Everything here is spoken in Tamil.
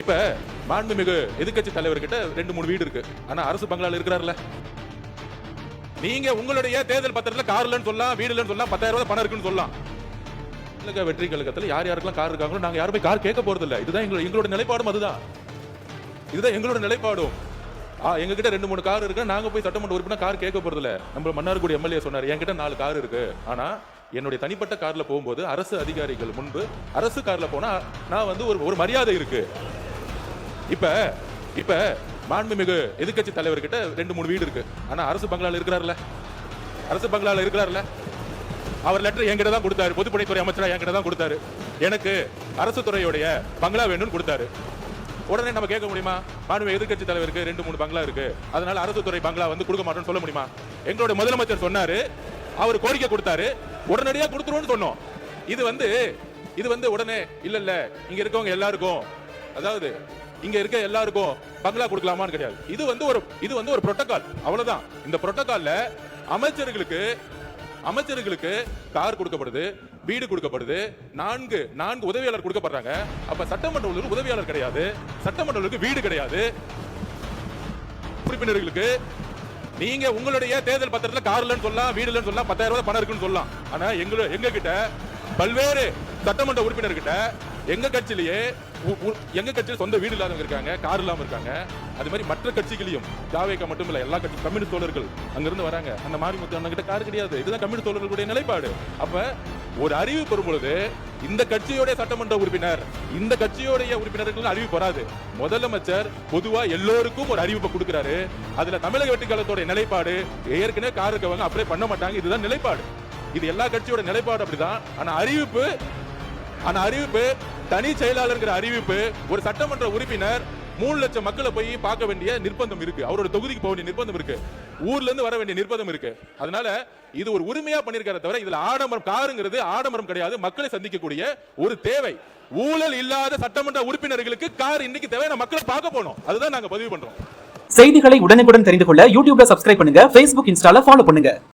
இப்ப மாண்புமிகு எதிர்க்கட்சி தலைவர்கிட்ட 2-3 வீடு இருக்கு. ஆனா அரசு பங்களால இருக்கிறார்ல. நீங்க உங்களுடைய தேர்தல் பத்திரத்துல கார் இல்லன்னு சொல்லலாம், வீடு இல்லன்னு சொல்லலாம், 10,000 ரூபாய் பணம் இருக்குன்னு சொல்லலாம். இல்லங்க வெற்றி கழகத்துல யார் யாருக்கெல்லாம் கார் இருக்காங்களோ நாங்க யாரும் போய் கார் கேட்க போறது இல்ல. இதுதான் எங்களோட நிலைப்பாடும் அதுதான். இதுதான் எங்களோட நிலைப்பாடும். எங்க கிட்ட 2-3 கார் இருக்கு. நாங்க போய் சட்டமன்ற உறுப்பினர் கார் கேட்க போறது இல்ல. நம்ம மன்னார்குடி எம்எல்ஏ சொன்னாரு என்கிட்ட 4 கார் இருக்கு. ஆனா என்னுடைய தனிப்பட்ட கார்ல போகும்போது அரசு அதிகாரிகள் முன்பு அரசு கார்ல போனா நான் வந்து ஒரு மரியாதை இருக்கு. இப்ப மாண்புமிகு எதிர்க்கட்சி தலைவர்கிட்ட 2-3 வீடு இருக்கு. ஆனா அரசு பங்களால இருக்கிறார்ல. அவர் லெட்டர் என்கிட்ட தான் கொடுத்தாரு. பொதுப்பணித்துறை அமைச்சரா என்கிட்ட தான் கொடுத்தாரு. எனக்கு அரசு துறையுடைய பங்களா வேணும்னு கொடுத்தாரு. உடனே நம்ம கேட்க முடியுமா? மாண்புமிகு எதிர்க்கட்சி தலைவருக்கு 2-3 பங்களா இருக்கு, அதனால அரசு துறை பங்களா வந்து கொடுக்க மாட்டோம்னு சொல்ல முடியுமா? எங்களுடைய முதலமைச்சர் சொன்னாரு, அவர் கோரிக்கை கொடுத்தாரு, உடனடியா கொடுத்துருவோம்னு சொன்னோம். இது வந்து உடனே இல்ல இங்க இருக்கவங்க எல்லாருக்கும், அதாவது இங்க இருக்க எல்லாருக்கும் பங்களா கொடுக்கலாமான்னு கிடையாது. இது வந்து ஒரு புரோட்டோகால், அவ்வளவுதான். இந்த புரோட்டோகால்ல அமைச்சர்களுக்கு கார் கொடுக்கப்படுது, வீடு கொடுக்கப்படுது, 4 உதவியாளர் கொடுக்கப்படுறாங்க. அப்ப சட்டமன்ற உதவியாளர் கிடையாது, சட்டமன்றங்களுக்கு வீடு கிடையாது. உறுப்பினர்களுக்கு நீங்க உங்களுடைய தேர்தல் பத்திரத்துல கார் இல்லன்னு சொல்லலாம், வீடு இல்லன்னு சொல்லலாம், 10,000 ரூபாய் பணம் இருக்குன்னு சொல்லலாம். ஆனா எங்க கிட்ட பல்வேறு சட்டமன்ற உறுப்பினர்கிட்ட எங்க கட்சியில சொந்த வீடு இல்லாதவங்க இருக்காங்க, கார் இல்லாம இருக்காங்க. அது மாதிரி மற்ற கட்சிகளையும், ஜாவேகா மட்டும் இல்ல, எல்லா கட்சி கம்யூனிஸ்ட் தோழர்கள் அங்கிருந்து வராங்க. அந்த மாரிமுத்து அண்ணன் கிட்ட கார் கிடையாது. இதுதான் கம்யூனிஸ்ட் தோழர்களுடைய நிலைப்பாடு. அப்ப ஒரு அறிவு பெறும் பொழுது இந்த கட்சியோட சட்டமன்ற உறுப்பினர், இந்த கட்சியோடைய உறுப்பினர்கள் அறிவிப்பு வராது. முதலமைச்சர் பொதுவா எல்லோருக்கும் ஒரு அறிவிப்பை கொடுக்கிறாரு. அதுல தமிழக வெற்றி கழகத்தோட நிலைப்பாடு ஏற்கனவே கார் இருக்கவங்க அப்ளை பண்ண மாட்டாங்க. இதுதான் நிலைப்பாடு. இது எல்லா கட்சியோட நிலைப்பாடு அப்படிதான். ஆனா அறிவிப்பு தனி செயலாளர் அறிவிப்பு, ஒரு சட்டமன்ற உறுப்பினர் 3 லட்சம் மக்களை போய் பார்க்க வேண்டிய நிர்பந்தம் இருக்கு. அவரோட தொகுதிக்கு போக வேண்டிய நிர்பந்தம் இருக்கு. ஊர்ல இருந்து வர வேண்டிய நிர்பந்தம் இருக்கு. அதனால இது ஒரு உரிமையா பண்ணிருக்காரே தவிர இதுல ஆடம்பரம், காருங்கிறது ஆடம்பரம் கிடையாது. மக்களை சந்திக்கக்கூடிய ஒரு தேவை. ஊழல் இல்லாத சட்டமன்ற உறுப்பினர்களுக்கு கார் இன்னைக்கு தேவை. மக்களை பார்க்க போனோம். அதுதான் நாங்க பதிவு பண்றோம். செய்திகளை உடனுக்குடன் தெரிந்து கொள்ள யூடியூப்ல சப்ஸ்கிரைப் பண்ணுங்க, Facebook, Instaல ஃபாலோ பண்ணுங்க.